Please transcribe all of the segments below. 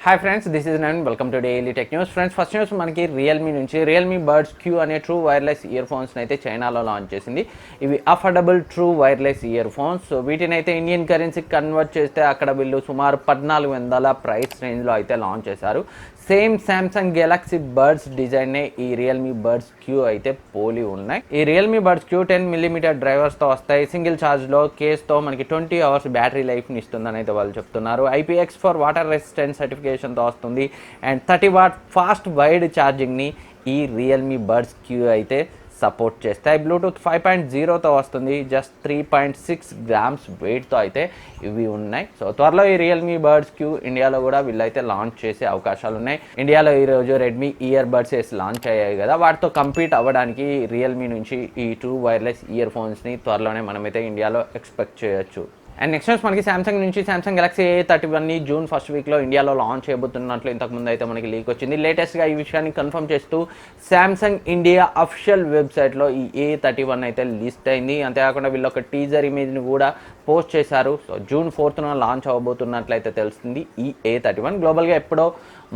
Hi friends, this is Naveen. Welcome to daily tech news. Friends, first news మనకి Realme నుంచి. Realme buds queue అనే true wireless year ఫోన్స్ని అయితే చైనాలో launch చేసింది. ఇవి affordable true wireless ear phones. So వీటిని అయితే ఇండియన్ కరెన్సీకి కన్వర్ట్ చేస్తే అక్కడ వీళ్ళు సుమారు 1400 ప్రైస్ రేంజ్లో అయితే లాంచ్ చేశారు. సేమ్ సామ్సంగ్ గెలాక్సీ బడ్స్ డిజైన్నే ఈ రియల్మీ బడ్స్ క్యూ అయితే పోలి ఉన్నాయి. ఈ రియల్మీ బడ్స్ క్యూ 10mm డ్రైవర్స్తో వస్తాయి. సింగిల్ ఛార్జ్లో కేస్తో మనకి 20 hours బ్యాటరీ లైఫ్ని ఇస్తుందని అయితే వాళ్ళు చెప్తున్నారు. IPX4 వాటర్ రెసిస్టెంట్ సర్టిఫికేషన్తో వస్తుంది. అండ్ 30 watt ఫాస్ట్ వైడ్ ఛార్జింగ్ని ఈ రియల్మీ బడ్స్ క్యూ అయితే సపోర్ట్ చేస్తాయి. బ్లూటూత్ 5.0తో వస్తుంది. జస్ట్ 3.6 grams వెయిట్తో అయితే ఇవి ఉన్నాయి. సో త్వరలో ఈ రియల్మీ బడ్స్ క్యూ ఇండియాలో కూడా వీళ్ళైతే లాంచ్ చేసే అవకాశాలు ఉన్నాయి. ఇండియాలో ఈరోజు రెడ్మీ ఇయర్ బడ్స్ లాంచ్ అయ్యాయి కదా, వాటితో కంపీట్ అవ్వడానికి రియల్మీ నుంచి ఈ ట్రూ వైర్లెస్ ఇయర్ ఫోన్స్ని త్వరలోనే మనమైతే ఇండియాలో ఎక్స్పెక్ట్ చేయొచ్చు. అండ్ నెక్స్ట్ న్యూస్ మనకి సామ్సంగ్ నుంచి. సామ్సంగ్ గెలాక్సీ A31ని జూన్ ఫస్ట్ వీక్లో ఇండియాలో లాంచ్ చేయబోతున్నట్లు ఇంతకుముందు అయితే మనకి లీక్ వచ్చింది. లేటెస్ట్గా ఈ విషయాన్ని కన్ఫర్మ్ చేస్తూ సామ్సంగ్ ఇండియా అఫిషియల్ వెబ్సైట్లో ఈ A31 అయితే లిస్ట్ అయింది. అంతేకాకుండా వీళ్ళు ఒక టీజర్ ఇమేజ్ని కూడా పోస్ట్ చేశారు. సో June 4th లాంచ్ అవ్వబోతున్నట్లయితే తెలుస్తుంది. ఈ A31 గ్లోబల్గా ఎప్పుడో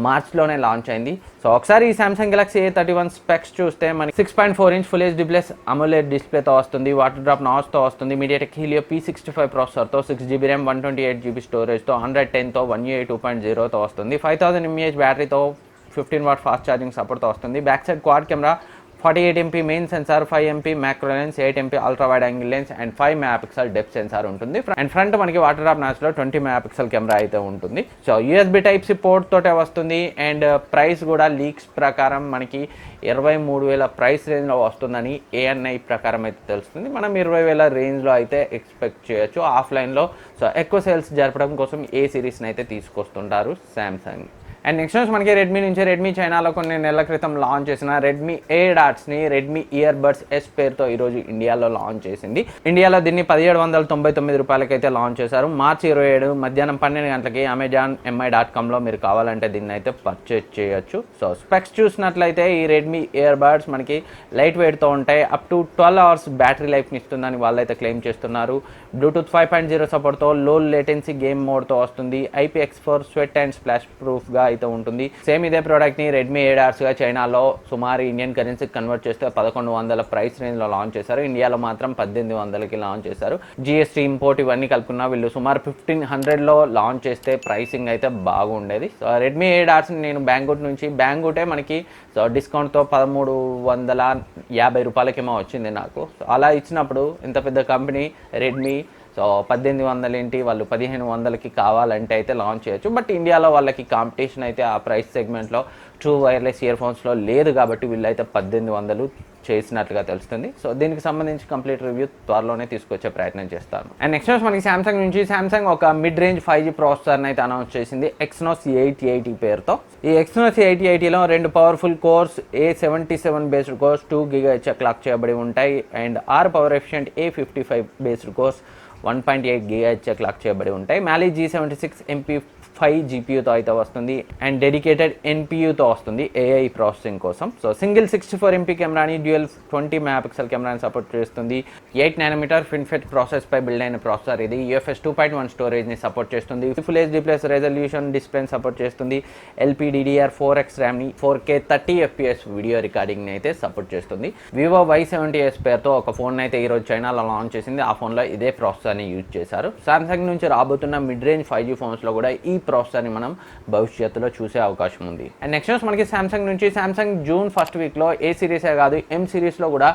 మార్చ్లోనే లాంచ్ అయింది. సో ఒకసారి ఈ సామ్సంగ్ గెలాక్సీ A31 స్పెక్స్ చూస్తే మనకి 6.4" ఫుల్ హెచ్డీ ప్లస్ అమోలెడ్ డిస్ప్లేతో వస్తుంది. వాటర్ డ్రాప్ నాచ్తో వస్తుంది. MediaTek Helio P65 ప్రాసెసర్తో 6GB RAM 128GB స్టోరేజ్తో 110తో 1UI 2.0తో వస్తుంది. 5000 mAh బ్యాటరీతో 15 watt ఫాస్ట్ ఛార్జింగ్ సపోర్ట్తో వస్తుంది. Back side quad camera, 48MP main censor, 5MP macro lens, 8MP ultra wide angle lens and 5MP depth censor ఉంటుంది. And front మనకి water drop నాచ్లో 20MP camera అయితే ఉంటుంది. So USB Type-C port తోటే వస్తుంది. And price కూడా leaks ప్రకారం మనకి 23,000 price రేంజ్లో వస్తుందని ANI ప్రకారం అయితే తెలుస్తుంది. మనం 20,000 రేంజ్లో అయితే ఎక్స్పెక్ట్ చేయొచ్చు ఆఫ్లైన్లో. సో ఎక్కువ సేల్స్ జరపడం కోసం ఏ సిరీస్ని అయితే తీసుకొస్తుంటారు సామ్సంగ్. అండ్ నెక్స్ట్ న్యూస్ మనకి రెడ్మీ నుంచి. రెడ్మీ చైనాలో కొన్ని నెలల క్రితం లాంచ్ చేసిన రెడ్మీ A.ని రెడ్మీ ఇయర్ బడ్స్ S పేరుతో ఈరోజు ఇండియాలో లాంచ్ చేసింది. ఇండియాలో దీన్ని 1799 రూపాయలకి అయితే లాంచ్ చేశారు. మార్చి 27 మధ్యాహ్నం 12 గంటలకి అమెజాన్ mi.comలో మీరు కావాలంటే దీన్ని అయితే పర్చేజ్ చేయొచ్చు. సో స్పెక్స్ చూసినట్లయితే ఈ రెడ్మీ ఇయర్ బడ్స్ మనకి లైట్ వెయిట్తో ఉంటాయి. అప్ టు 12 hours బ్యాటరీ లైఫ్ని ఇస్తుందని వాళ్ళైతే క్లెయిమ్ చేస్తున్నారు. బ్లూటూత్ 5.0 సపోర్ట్తో లో లేటెన్సీ గేమ్ మోడ్తో వస్తుంది. IPX4 స్వెట్ అండ్ స్ప్లాష్ ప్రూఫ్గా అయితే ఉంటుంది. సేమ్ ఇదే ప్రోడక్ట్ని రెడ్మీ A.గా చైనాలో సుమారు ఇండియన్ కరెన్సీకి కన్వర్ట్ చేస్తే 1100 ప్రైస్ రేంజ్లో లాంచ్ చేశారు. ఇండియాలో మాత్రం 1800కి లాంచ్ చేశారు. GST ఇంపోర్ట్ ఇవన్నీ కలుపుకున్నా వీళ్ళు సుమారు 1500లో లాంచ్ చేస్తే ప్రైసింగ్ అయితే బాగుండేది. సో రెడ్మీ A.ని నేను బ్యాంగుట్ నుంచి, బ్యాంగుటే మనకి సో డిస్కౌంట్తో 1350 రూపాయలకేమో వచ్చింది నాకు. సో అలా ఇచ్చినప్పుడు ఇంత పెద్ద కంపెనీ రెడ్మీ సో 1800 ఏంటి, వాళ్ళు 1500కి కావాలంటే అయితే లాంచ్ చేయొచ్చు. బట్ ఇండియాలో వాళ్ళకి కాంపిటీషన్ అయితే ఆ ప్రైస్ సెగ్మెంట్లో ట్రూ వైర్లెస్ ఇయర్ ఫోన్స్లో లేదు కాబట్టి వీళ్ళైతే 1800 చేసినట్లుగా తెలుస్తుంది. సో దీనికి సంబంధించి కంప్లీట్ రివ్యూ త్వరలోనే తీసుకొచ్చే ప్రయత్నం చేస్తాను. అండ్ నెక్స్ట్ మనకి సామ్సంగ్ నుంచి. సామ్సంగ్ ఒక మిడ్ రేంజ్ 5G ప్రాసెసర్ని అయితే అనౌన్స్ చేసింది Exynos 880 పేరుతో. ఈ Exynos 880లో 2 powerful course A77 based course 2 GHz clock చేయబడి ఉంటాయి. And 6 power efficient A55 based course 1.8 GHz clock చేయబడి ఉంటాయి. Mali G76 MP5 GPUతో అయితే వస్తుంది. అండ్ డెడికేటెడ్ NPUతో వస్తుంది AI ప్రాసెసింగ్ కోసం. సో సింగిల్ 64MP కెమెరాని, డ్యూయల్ 20MP కెమెరాని సపోర్ట్ చేస్తుంది. 8nm FinFET ప్రాసెస్పై బిల్డ్ అయిన ప్రాసెసర్ ఇది. UFS 2.1 స్టోరేజ్ని సపోర్ట్ చేస్తుంది. ఫుల్ హెచ్డీ ప్లస్ రెజల్యూషన్ డిస్ప్లేని సపోర్ట్ చేస్తుంది. LPDDR4X ర్యామ్ని, 4K 30fps వీడియో రికార్డింగ్ని అయితే సపోర్ట్ చేస్తుంది. Vivo Y70s పేరుతో ఒక ఫోన్ అయితే ఈరోజు చైనాలో లాంచ్ చేసింది. ఆ ఫోన్లో ఇదే ప్రాసెసర్ని యూజ్ చేశారు. సామ్సంగ్ నుంచి రాబోతున్న మిడ్ రేంజ్ 5G ఫోన్స్లో కూడా ఈ ప్రాసెసర్ని మనం భవిష్యత్తులో చూసే అవకాశం ఉంది. అండ్ నెక్స్ట్ న్యూస్ మనకి సామ్సంగ్ నుంచి. సామ్సంగ్ జూన్ ఫస్ట్ వీక్లో ఏ సిరీసే కాదు M సిరీస్లో కూడా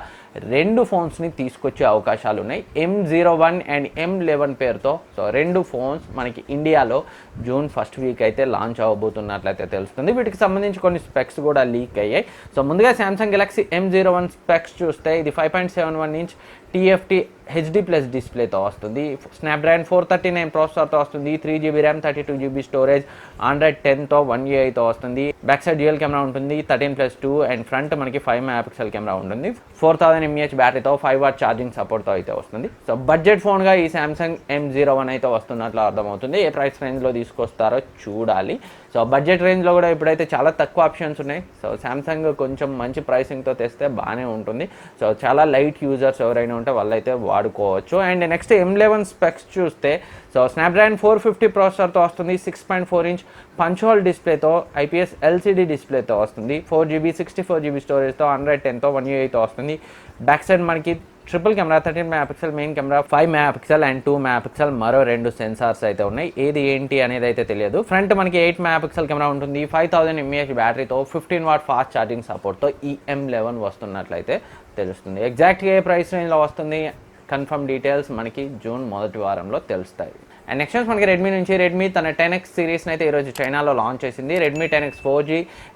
2 ఫోన్స్ని తీసుకొచ్చే అవకాశాలు ఉన్నాయి. M01 అండ్ M11 పేరుతో. సో 2 ఫోన్స్ మనకి ఇండియాలో జూన్ ఫస్ట్ వీక్ అయితే లాంచ్ అవ్వబోతున్నట్లయితే తెలుస్తుంది. వీటికి సంబంధించి కొన్ని స్పెక్స్ కూడా లీక్ అయ్యాయి. సో ముందుగా సామ్సంగ్ గెలాక్సీ M01 స్పెక్స్ చూస్తే ఇది 5.71" TFT HD ప్లస్ డిస్ప్లేతో వస్తుంది. స్నాప్డ్రాగన్ 439 ప్రాసెసర్తో వస్తుంది. 3GB RAM 32GB storage, Android 10తో 1UI వస్తుంది. బ్యాక్ సైడ్ డ్యూయల్ కెమెరా ఉంటుంది 13+2 అండ్ ఫ్రంట్ మనకి 5MP కెమెరా ఉంటుంది. 4000 mAh బ్యాటరీతో 5 watt ఛార్జింగ్ సపోర్ట్తో అయితే వస్తుంది. సో బడ్జెట్ ఫోన్గా ఈ సామ్సంగ్ M01 అయితే వస్తున్నట్లు అర్థమవుతుంది. ఏ ప్రైస్ రేంజ్లో తీసుకొస్తారో చూడాలి. సో సో బడ్జెట్ రేంజ్లో కూడా ఇప్పుడైతే చాలా తక్కువ ఆప్షన్స్ ఉన్నాయి. సో సామ్సంగ్ కొంచెం మంచి ప్రైసింగ్తో తెస్తే బాగానే ఉంటుంది. సో చాలా లైట్ యూజర్స్ ఎవరైనా ఉంటే వాళ్ళైతే వాడుకోవచ్చు. అండ్ నెక్స్ట్ M11 స్పెక్స్ చూస్తే సో స్నాప్డ్రాగన్ 450 ప్రాసెసర్తో వస్తుంది, 6.4 ఇంచ్ పంచ్ హోల్ డిస్ప్లేతో, IPS LCD డిస్ప్లేతో వస్తుంది, 4GB 64GB స్టోరేజ్తో, 110తో 1UI వస్తుంది. బ్యాక్ సైడ్ మనకి triple camera 13 megapixel main camera, 5 megapixel and 2 megapixel మరో 2 సెన్సార్స్ అయితే ఉన్నాయి. ఏది ఏంటి అనేది అయితే తెలియదు. ఫ్రంట్ మనకి 8 మెగాపిక్సెల్ కెమెరా ఉంటుంది, 5000 mAh బ్యాటరీతో, 15W ఫాస్ట్ ఛార్జింగ్ సపోర్ట్తో ఈ M11 వస్తున్నట్లయితే తెలుస్తుంది. ఎగ్జాక్ట్గా ఏ ప్రైస్ రేంజ్లో వస్తుంది కన్ఫర్మ్ డీటెయిల్స్ మనకి జూన్ మొదటి వారంలో తెలుస్తాయి. అండ్ నెక్స్ట్ మనకి రెడ్మీ నుంచి రెడ్మీ తన 10X సిరీస్ని అయితే ఈరోజు చైనాలో లాంచ్ చేసింది. Redmi 10X 4G,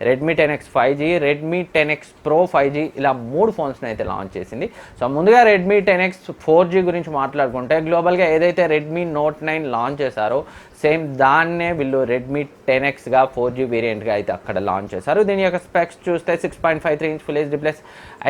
Redmi 10X 5G, Redmi 10X Pro 5G ఇలా 3 ఫోన్స్ని అయితే లాంచ్ చేసింది. సో ముందుగా రెడ్మీ 10X 4G గురించి మాట్లాడుకుంటే గ్లోబల్గా ఏదైతే రెడ్మీ Note 9 లాంచ్ చేశారో సేమ్ దాన్నే వీళ్ళు రెడ్మీ 10Xగా 4G వేరియంట్గా అయితే అక్కడ లాంచ్ చేశారు. దీని యొక్క స్పెక్స్ చూస్తే 6.53 inch full HD plus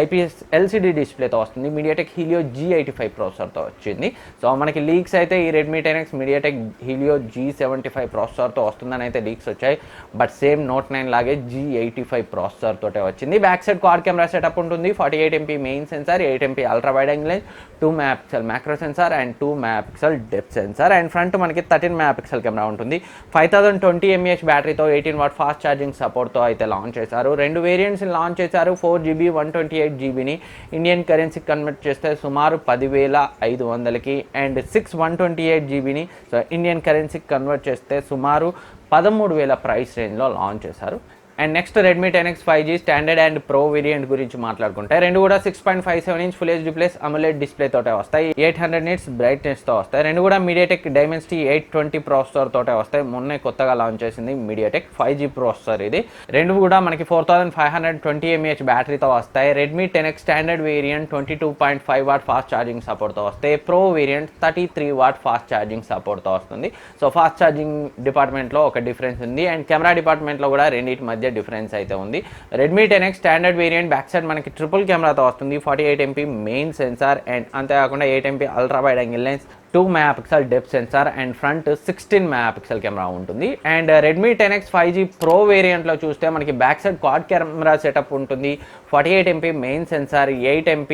IPS LCD డిస్ప్లేతో వస్తుంది. మీడియాటెక్ హీలియో G85 ప్రాసెసర్తో వచ్చింది. సో మనకి లీక్స్ అయితే ఈ Redmi 10X MediaTek Helio G75 ప్రాసెసర్తో వస్తుందని అయితే లీక్స్ వచ్చాయి. బట్ సేమ్ Note 9 లాగే G85 ప్రాసెసర్ తోటే వచ్చింది. Back side quad camera setup ఉంటుంది, 48MP main censor, 8MP ultra wide angle lens, 2 megapixel macro censor and 2 megapixel depth sensor. And front మనకి 13 megapixel camera ఉంటుంది, 5020 mAh బ్యాటరీతో, 18W fast charging సపోర్ట్తో అయితే launch చేశారు. 2 variants launch చేశారు. 4GB 128GBని Indian currency convert చేస్తే సుమారు 10,500కి, అండ్ 6 128GBని సో ఇండియన్ కరెన్సీ కన్వర్ట్ చేస్తే సుమారు 13,000 ప్రైస్ రేంజ్లో లాంచ్ చేశారు. And next Redmi 10X 5G standard and pro variant గురించి మాట్లాడుకుంటే రెండు కూడా 6.57 inch full HD plus AMOLED display తోటే వస్తాయి, 800 నిట్స్ బ్రైట్నెస్తో వస్తాయి. రెండు కూడా మీడియాటెక్ డైమెన్సిటీ 820 ప్రాసెసర్ తోటే వస్తాయి. మొన్నే కొత్తగా లాంచ్ చేసింది మీడియాటెక్ 5G ప్రాసెసర్ ఇది. రెండు కూడా మనకి 4520 mAh బ్యాటరీతో వస్తాయి. Redmi 10X standard variant 22.5W fast charging సపోర్ట్తో వస్తాయి. Pro variant 33W fast charging సపోర్ట్తో వస్తుంది. సో ఫాస్ట్ ఛార్జింగ్ డిపార్ట్మెంట్లో ఒక డిఫరెన్స్ ఉంది, అండ్ కెమెరా డిపార్ట్మెంట్లో కూడా రెండింటి మధ్య డిఫరెన్స్ అయితే ఉంది. Redmi 10X standard variant back side మనకి ట్రిపుల్ కెమెరాతో వస్తుంది, 48MP మెయిన్ సెన్సార్ అండ్ అంతేకాకుండా 8MP ultra wide angle lens, 2 megapixel depth sensor and front 16 megapixel camera ఉంటుంది. And Redmi 10X 5G pro వేరియంట్లో చూస్తే మనకి back side quad camera setup ఉంటుంది, 48MP main censor, 8MP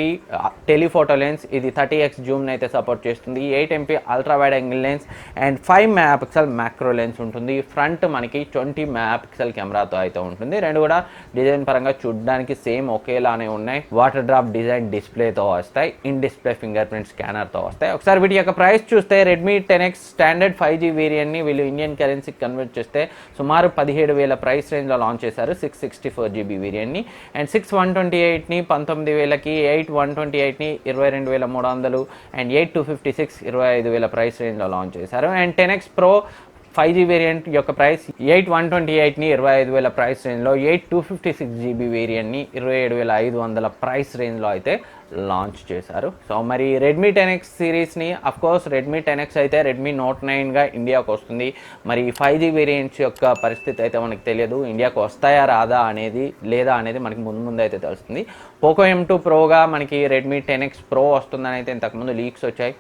telephoto lens, ఇది 30x జూమ్ని అయితే support చేస్తుంది, 8MP ultra wide angle lens and 5 megapixel macro lens ఉంటుంది. Front మనకి 20 మెగాపిక్సెల్ కెమెరాతో అయితే ఉంటుంది. రెండు కూడా డిజైన్ పరంగా చూడడానికి సేమ్ ఒకేలానే ఉన్నాయి. వాటర్ డ్రాప్ డిజైన్ డిస్ప్లేతో వస్తాయి, ఇన్ డిస్ప్లే ఫింగర్ ప్రింట్ స్కానర్తో వస్తాయి. ఒకసారి వీటి యొక్క ప్రైస్ చూస్తే రెడ్మీ 10X స్టాండర్డ్ 5G వేరియంట్ని వీళ్ళు ఇండియన్ కరెన్సీకి కన్వర్ట్ చేస్తే సుమారు 17,000 ప్రైస్ రేంజ్లో లాంచ్ చేశారు 664GB వేరియంట్ని. అండ్ 6 128ని 19,000కి, 8 128ని 22,300 అండ్ 8 256 25,000 ప్రైస్ రేంజ్లో లాంచ్ చేశారు. And 10X Pro 5G variant యొక్క ప్రైస్ 8 128ని 25,000 ప్రైస్ రేంజ్లో, 8 256GB వేరియంట్ని 27,500 ప్రైస్ రేంజ్లో అయితే లాంచ్ చేశారు. సో మరి Redmi 10X సిరీస్ని of course Redmi 10X అయితే రెడ్మీ Note 9గా ఇండియాకు వస్తుంది. మరి 5G వేరియంట్స్ యొక్క పరిస్థితి అయితే మనకు తెలియదు, ఇండియాకు వస్తాయా రాదా అనేది లేదా అనేది మనకి ముందు అయితే తెలుస్తుంది. పోకో M2 ప్రోగా మనకి రెడ్మీ 10X Pro వస్తుందని అయితే ఇంతకుముందు లీక్స్ వచ్చాయి,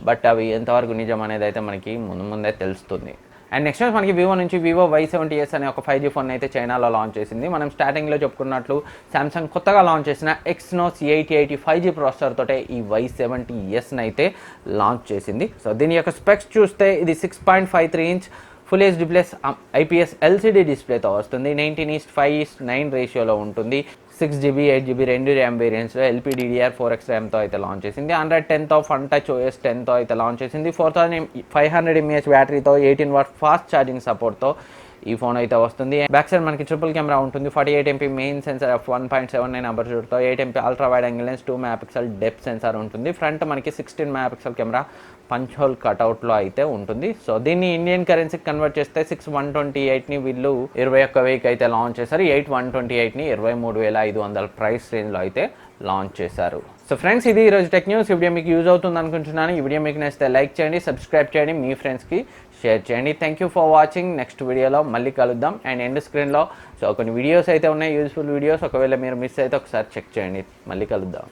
బట్ అవి ఎంతవరకు నిజం అనేది అయితే మనకి ముందే తెలుస్తుంది. అండ్ నెక్స్ట్ మనకి వివో నుంచి వివో Y70s అనే ఒక 5G ఫోన్ అయితే చైనాలో లాంచ్ చేసింది. మనం స్టార్టింగ్లో చెప్పుకున్నట్లు సామ్సంగ్ కొత్తగా లాంచ్ చేసిన Exynos 8080 5G ప్రాసెసర్ తోటే ఈ Y70s అయితే లాంచ్ చేసింది. సో దీని యొక్క స్పెక్స్ చూస్తే ఇది 6.53 inch full HD plus IPS LCD డిస్ప్లేతో వస్తుంది, 19:5:9 రేషియోలో ఉంటుంది. 6GB 8GB రెండు ర్యామ్ వేరియంట్స్లో LPDDR4X ర్యామ్తో అయితే లాంచ్ చేసింది. 110తో ఫన్ టచ్ OS 10తో అయితే లాంచ్ చేసింది. 4500 mAh బ్యాటరీతో, 18W ఫాస్ట్ ఛార్జింగ్ సపోర్ట్తో ఈ ఫోన్ అయితే వస్తుంది. బ్యాక్ సైడ్ మనకి ట్రిపుల్ కెమెరా ఉంటుంది, 48MP main censor 1.79 అపర్చూర్తో, 8MP ultra wide angle lens, 2 megapixel depth censor ఉంటుంది. ఫ్రంట్ మనకి 16 మెగాపిక్సెల్ కెమెరా పంచ్ హోల్ కట్అవుట్లో అయితే ఉంటుంది. సో దీన్ని ఇండియన్ కరెన్సీకి కన్వర్ట్ చేస్తే 6 128ని వీళ్ళు 21,000కి అయితే లాంచ్ చేశారు, 8 128ని 23,500 ప్రైస్ రేంజ్లో అయితే లాంచ్ చేశారు. సో ఫ్రెండ్స్, ఇది ఈరోజు టెక్ న్యూస్. ఈ వీడియో మీకు యూజ్ అవుతుంది అనుకుంటున్నాను. ఈ వీడియో మీకు నచ్చితే లైక్ చేయండి, సబ్స్క్రైబ్ చేయండి, మీ ఫ్రెండ్స్కి షేర్ చేయండి. Thank you for watching. Next వీడియోలో మళ్ళీ కలుద్దాం. అండ్ ఎండ్ స్క్రీన్లో సో కొన్ని వీడియోస్ అయితే ఉన్నాయి, యూజ్ఫుల్ వీడియోస్. ఒకవేళ మీరు మిస్ అయితే ఒకసారి చెక్ చేయండి. మళ్ళీ కలుద్దాం.